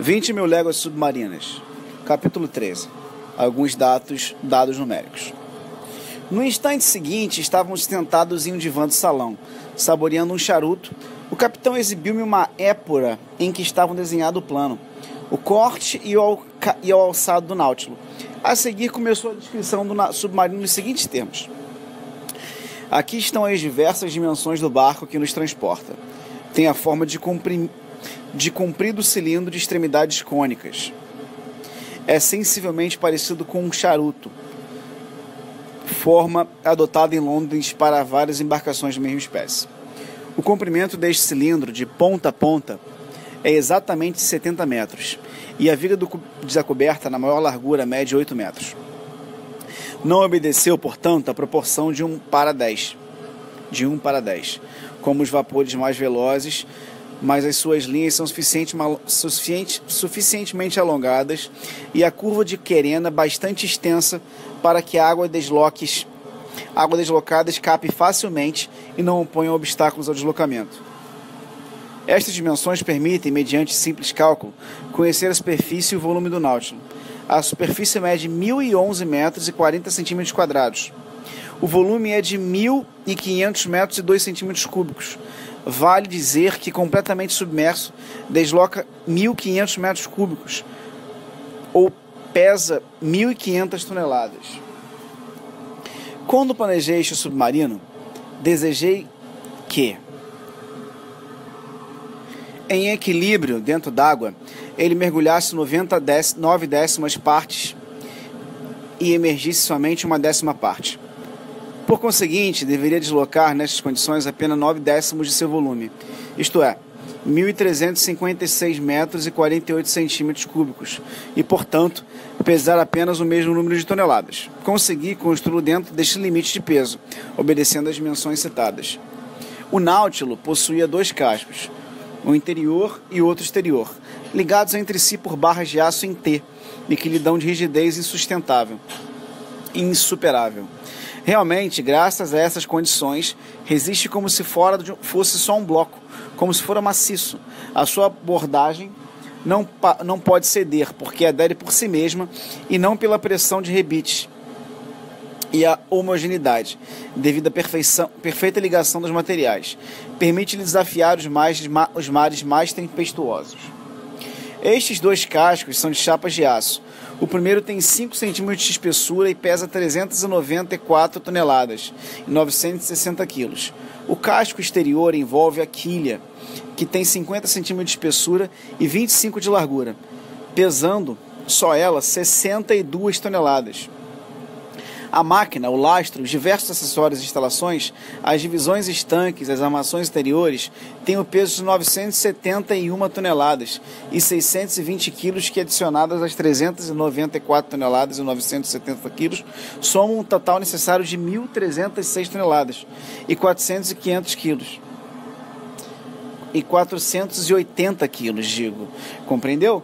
20.000 léguas submarinas. Capítulo 13. Alguns dados numéricos. No instante seguinte, estávamos sentados em um divã do salão, saboreando um charuto. O capitão exibiu-me uma épora em que estavam desenhado o plano, o corte e o alçado do Náutilo. A seguir, começou a descrição do submarino nos seguintes termos. Aqui estão as diversas dimensões do barco que nos transporta. Tem a forma de comprido cilindro de extremidades cônicas. É sensivelmente parecido com um charuto, forma adotada em Londres para várias embarcações da mesma espécie. O comprimento deste cilindro, de ponta a ponta, é exatamente 70 metros, e a viga da coberta, na maior largura, mede 8 metros. Não obedeceu, portanto, a proporção de 1 para 10, como os vapores mais velozes, mas as suas linhas são suficientemente alongadas e a curva de querena bastante extensa para que a água deslocada escape facilmente e não oponha obstáculos ao deslocamento. Estas dimensões permitem, mediante simples cálculo, conhecer a superfície e o volume do Náutilo. A superfície mede 1.011 metros e 40 centímetros quadrados. O volume é de 1.500 metros e 2 centímetros cúbicos. Vale dizer que completamente submerso desloca 1.500 metros cúbicos, ou pesa 1.500 toneladas. Quando planejei este submarino, desejei que, em equilíbrio dentro d'água, ele mergulhasse 9 décimas partes e emergisse somente 1/10 parte. Por conseguinte, deveria deslocar nestas condições apenas 9 décimos de seu volume, isto é, 1.356 metros e 48 centímetros cúbicos, e, portanto, pesar apenas o mesmo número de toneladas. Consegui construí-lo dentro deste limite de peso, obedecendo às dimensões citadas. O Náutilo possuía 2 cascos, um interior e outro exterior, ligados entre si por barras de aço em T, e que lhe dão de rigidez insuperável. Realmente, graças a essas condições, resiste como se fosse só um bloco, como se fora maciço. A sua abordagem não pode ceder, porque adere por si mesma e não pela pressão de rebite e a homogeneidade, devido à perfeita ligação dos materiais. Permite-lhe desafiar os mares mais tempestuosos. Estes 2 cascos são de chapas de aço. O primeiro tem 5 centímetros de espessura e pesa 394 toneladas e 960 quilos. O casco exterior envolve a quilha, que tem 50 centímetros de espessura e 25 de largura, pesando só ela 62 toneladas. A máquina, o lastro, os diversos acessórios e instalações, as divisões estanques, as armações exteriores, têm o peso de 971 toneladas e 620 quilos que, adicionadas às 394 toneladas e 970 quilos, somam um total necessário de 1.306 toneladas e 480 quilos. E 480 quilos, digo. Compreendeu?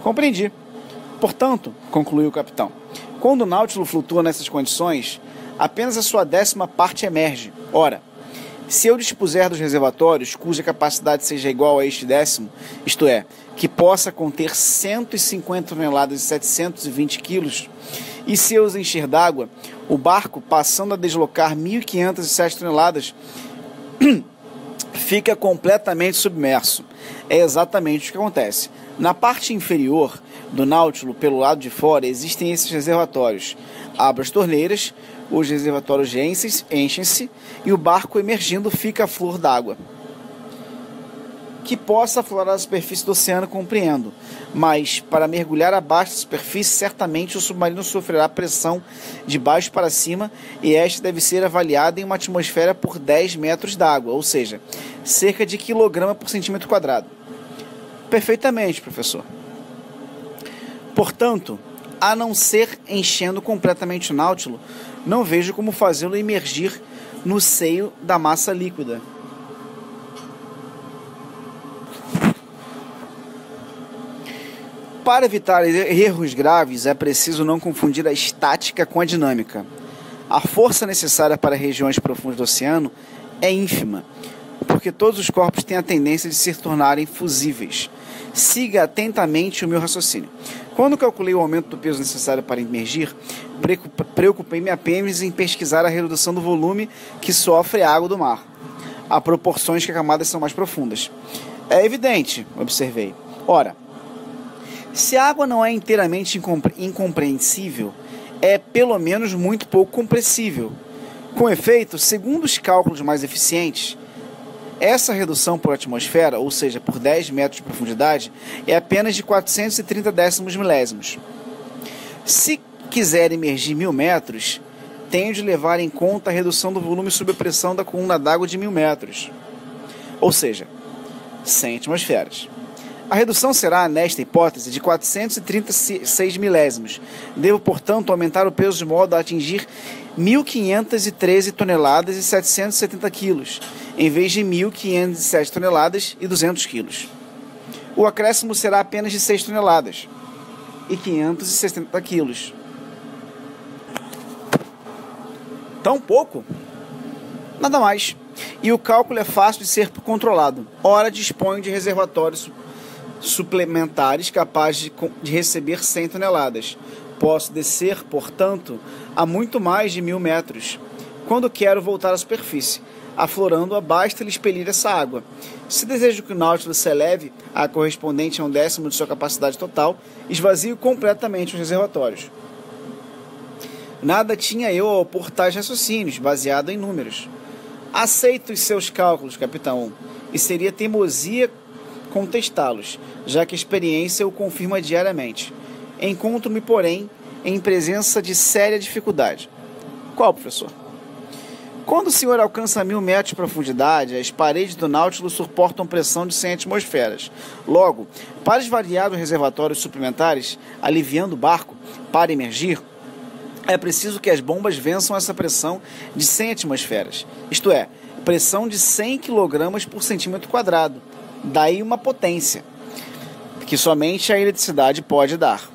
Compreendi. Portanto, concluiu o capitão, quando o Náutilo flutua nessas condições, apenas a sua 10ª parte emerge. Ora, se eu dispuser dos reservatórios cuja capacidade seja igual a este 10º, isto é, que possa conter 150 toneladas e 720 quilos, e se eu os encher d'água, o barco, passando a deslocar 1.507 toneladas, fica completamente submerso. É exatamente o que acontece. Na parte inferior do Náutilo, pelo lado de fora, existem esses reservatórios. Abra as torneiras, os reservatórios enchem-se e o barco emergindo fica à flor d'água. Que possa aflorar a superfície do oceano, compreendo, mas para mergulhar abaixo da superfície, certamente o submarino sofrerá pressão de baixo para cima e esta deve ser avaliada em uma atmosfera por 10 metros d'água, ou seja, cerca de quilograma por centímetro quadrado. Perfeitamente, professor. Portanto, a não ser enchendo completamente o Náutilo, não vejo como fazê-lo emergir no seio da massa líquida. Para evitar erros graves, é preciso não confundir a estática com a dinâmica. A força necessária para regiões profundas do oceano é ínfima, porque todos os corpos têm a tendência de se tornarem fusíveis. Siga atentamente o meu raciocínio. Quando calculei o aumento do peso necessário para imergir, preocupei-me apenas em pesquisar a redução do volume que sofre a água do mar, a proporções que as camadas são mais profundas. É evidente, observei. Ora, se a água não é inteiramente incompreensível, é pelo menos muito pouco compressível. Com efeito, segundo os cálculos mais eficientes, essa redução por atmosfera, ou seja, por 10 metros de profundidade, é apenas de 430 décimos milésimos. Se quiser emergir 1.000 metros, tenho de levar em conta a redução do volume sob a pressão da coluna d'água de 1.000 metros, ou seja, 100 atmosferas. A redução será, nesta hipótese, de 436 milésimos. Devo, portanto, aumentar o peso de modo a atingir 1.513 toneladas e 770 quilos, em vez de 1.507 toneladas e 200 quilos. O acréscimo será apenas de 6 toneladas e 560 quilos. Tão pouco? Nada mais. E o cálculo é fácil de ser controlado. Ora, disponho de reservatórios suplementares capazes de receber 100 toneladas. Posso descer, portanto, a muito mais de 1.000 metros. Quando quero voltar à superfície, aflorando-a, basta-lhe expelir essa água. Se desejo que o Nautilus se eleve a correspondente a 1/10 de sua capacidade total, esvazio completamente os reservatórios. Nada tinha eu a opor tais raciocínios, baseado em números. Aceito os seus cálculos, capitão, e seria teimosia contestá-los, já que a experiência o confirma diariamente. Encontro-me, porém, em presença de séria dificuldade. Qual, professor? Quando o senhor alcança 1.000 metros de profundidade, as paredes do Nautilus suportam pressão de 100 atmosferas. Logo, para esvaziar os reservatórios suplementares, aliviando o barco para emergir, é preciso que as bombas vençam essa pressão de 100 atmosferas, isto é, pressão de 100 kg por centímetro quadrado. Daí uma potência que somente a eletricidade pode dar.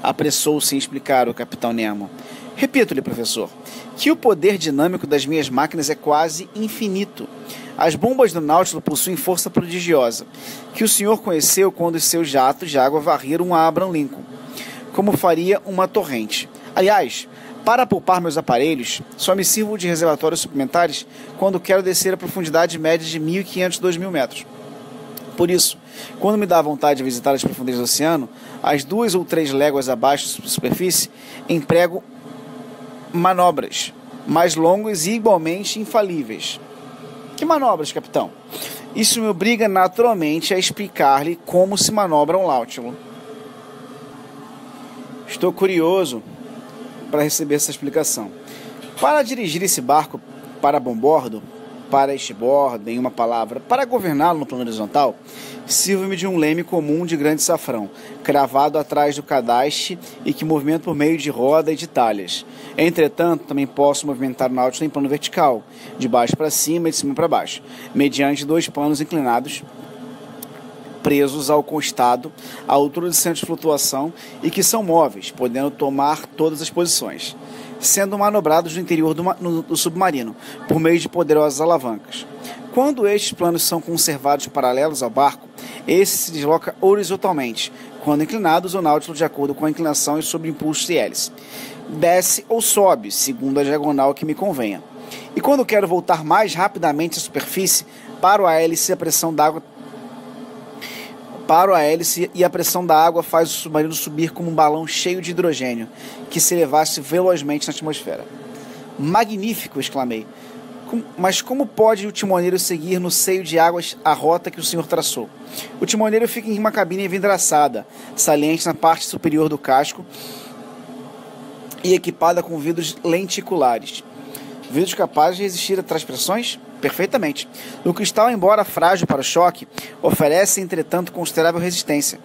Apressou-se em explicar o capitão Nemo. Repito-lhe, professor, que o poder dinâmico das minhas máquinas é quase infinito. As bombas do Nautilus possuem força prodigiosa, que o senhor conheceu quando os seus jatos de água varreram a Abraham Lincoln, como faria uma torrente. Aliás, para poupar meus aparelhos, só me sirvo de reservatórios suplementares quando quero descer a profundidade média de 1.500 a 2.000 metros. Por isso, quando me dá vontade de visitar as profundezas do oceano, às 2 ou 3 léguas abaixo da superfície, emprego manobras mais longas e igualmente infalíveis. Que manobras, capitão? Isso me obriga naturalmente a explicar-lhe como se manobra um Nautilus. Estou curioso para receber essa explicação. Para dirigir esse barco para bombordo, para estibordo, em uma palavra, para governá-lo no plano horizontal, sirvo-me de um leme comum de grande safrão, cravado atrás do cadaste e que movimento por meio de roda e de talhas. Entretanto, também posso movimentar o Nautilus em plano vertical, de baixo para cima e de cima para baixo, mediante 2 panos inclinados, presos ao costado, à altura do centro de flutuação e que são móveis, podendo tomar todas as posições, sendo manobrados no interior do submarino, por meio de poderosas alavancas. Quando estes planos são conservados paralelos ao barco, esse se desloca horizontalmente. Quando inclinados, o Nautilus, de acordo com a inclinação e sob impulso de hélice, desce ou sobe, segundo a diagonal que me convenha. E quando quero voltar mais rapidamente à superfície, paro a hélice e a pressão da água faz o submarino subir como um balão cheio de hidrogênio, que se elevasse velozmente na atmosfera. Magnífico! Exclamei. Mas como pode o timoneiro seguir no seio de águas a rota que o senhor traçou? O timoneiro fica em uma cabine vidraçada, saliente na parte superior do casco e equipada com vidros lenticulares. Vidros capazes de resistir a tais pressões? Perfeitamente. O cristal, embora frágil para o choque, oferece, entretanto, considerável resistência.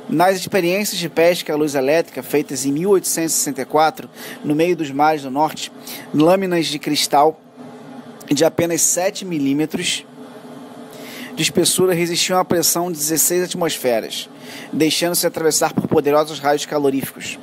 Nas experiências de pesca à luz elétrica feitas em 1864, no meio dos mares do norte, lâminas de cristal de apenas 7 milímetros de espessura resistiam à pressão de 16 atmosferas, deixando-se atravessar por poderosos raios caloríficos,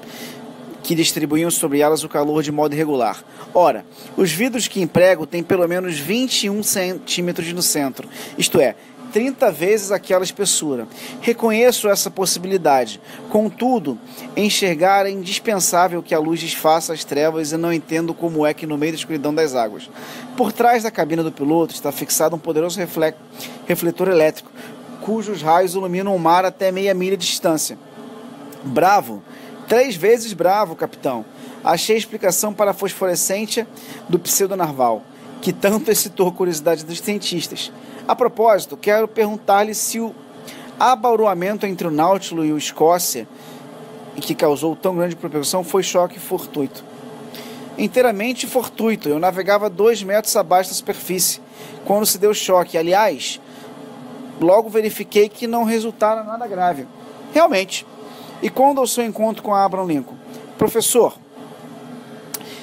que distribuíam sobre elas o calor de modo irregular. Ora, os vidros que emprego têm pelo menos 21 centímetros no centro, isto é, 30 vezes aquela espessura. Reconheço essa possibilidade. Contudo, enxergar é indispensável que a luz desfaça as trevas e não entendo como é que no meio da escuridão das águas. Por trás da cabina do piloto está fixado um poderoso refletor elétrico, cujos raios iluminam o mar até meia milha de distância. Bravo! 3 vezes bravo, capitão. Achei a explicação para a fosforescência do pseudonarval, que tanto excitou a curiosidade dos cientistas. A propósito, quero perguntar-lhe se o abauroamento entre o Nautilus e o Escócia, que causou tão grande repercussão, foi choque fortuito. Inteiramente fortuito. Eu navegava 2 metros abaixo da superfície quando se deu o choque. Aliás, logo verifiquei que não resultara nada grave. Realmente. E quando ao seu encontro com Abraham Lincoln? Professor,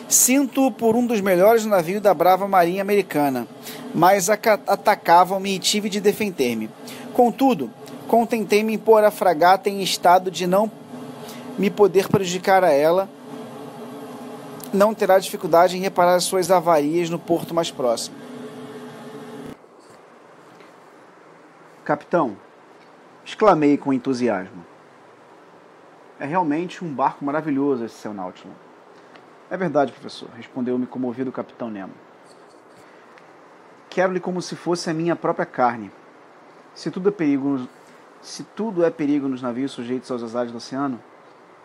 sinto-o por um dos melhores navios da brava marinha americana, mas atacavam-me e tive de defender-me. Contudo, contentei-me em pôr a fragata em estado de não me poder prejudicar a ela. Não terá dificuldade em reparar as suas avarias no porto mais próximo. Capitão, exclamei com entusiasmo. É realmente um barco maravilhoso esse seu Nautilus. É verdade, professor, respondeu-me comovido o capitão Nemo. Quero-lhe como se fosse a minha própria carne. Se tudo é perigo nos navios sujeitos aos azares do oceano,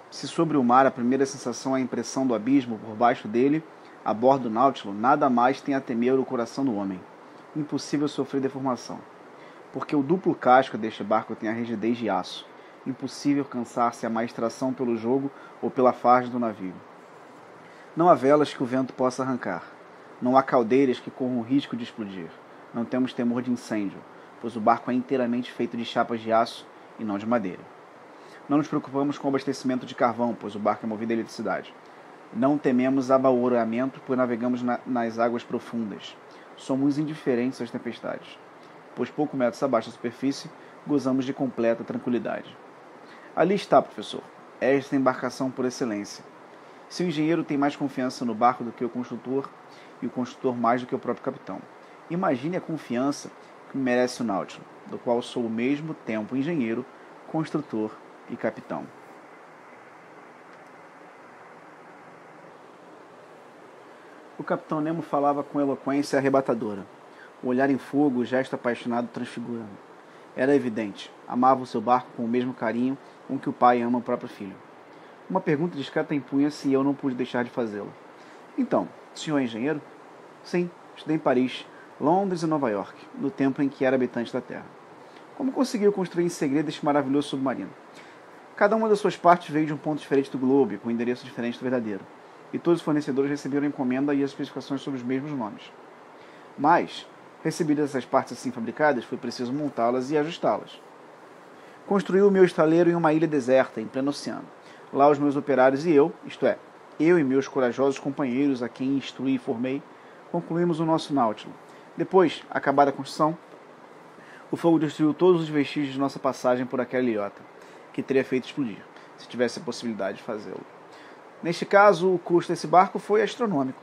se sobre o mar a primeira sensação é a impressão do abismo por baixo dele, a bordo do Nautilus, nada mais tem a temer o coração do homem. Impossível sofrer deformação, porque o duplo casco deste barco tem a rigidez de aço. Impossível alcançar-se a maestração pelo jogo ou pela farda do navio. Não há velas que o vento possa arrancar. Não há caldeiras que corram o risco de explodir. Não temos temor de incêndio, pois o barco é inteiramente feito de chapas de aço e não de madeira. Não nos preocupamos com o abastecimento de carvão, pois o barco é movido a eletricidade. Não tememos abauroamento, pois navegamos nas águas profundas. Somos indiferentes às tempestades, pois pouco metros abaixo da superfície gozamos de completa tranquilidade. Ali está, professor, esta embarcação por excelência. Se o engenheiro tem mais confiança no barco do que o construtor, e o construtor mais do que o próprio capitão, imagine a confiança que merece o Nautilus, do qual sou ao mesmo tempo engenheiro, construtor e capitão. O capitão Nemo falava com eloquência arrebatadora, o olhar em fogo, o gesto apaixonado transfigurando. Era evidente, amava o seu barco com o mesmo carinho com que o pai ama o próprio filho. Uma pergunta discreta impunha-se e eu não pude deixar de fazê-la. Então, o senhor é engenheiro? Sim, estudei em Paris, Londres e Nova York, no tempo em que era habitante da Terra. Como conseguiu construir em segredo este maravilhoso submarino? Cada uma das suas partes veio de um ponto diferente do globo, com um endereço diferente do verdadeiro, e todos os fornecedores receberam a encomenda e as especificações sob os mesmos nomes. Mas, recebidas essas partes assim fabricadas, foi preciso montá-las e ajustá-las. Construí o meu estaleiro em uma ilha deserta, em pleno oceano. Lá os meus operários e eu, isto é, eu e meus corajosos companheiros a quem instruí e formei, concluímos o nosso Nautilus. Depois, acabada a construção, o fogo destruiu todos os vestígios de nossa passagem por aquela ilhota, que teria feito explodir, se tivesse a possibilidade de fazê-lo. Neste caso, o custo desse barco foi astronômico.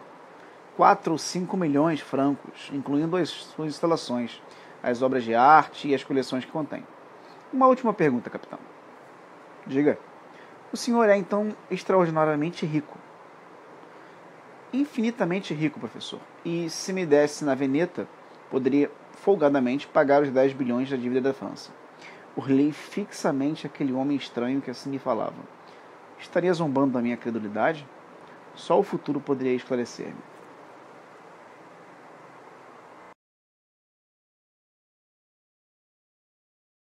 4 ou 5 milhões de francos, incluindo as suas instalações, as obras de arte e as coleções que contém. Uma última pergunta, capitão. Diga. O senhor é, então, extraordinariamente rico. Infinitamente rico, professor. E se me desse na veneta, poderia folgadamente pagar os 10 bilhões da dívida da França. Olhei fixamente aquele homem estranho que assim me falava. Estaria zombando da minha credulidade? Só o futuro poderia esclarecer-me.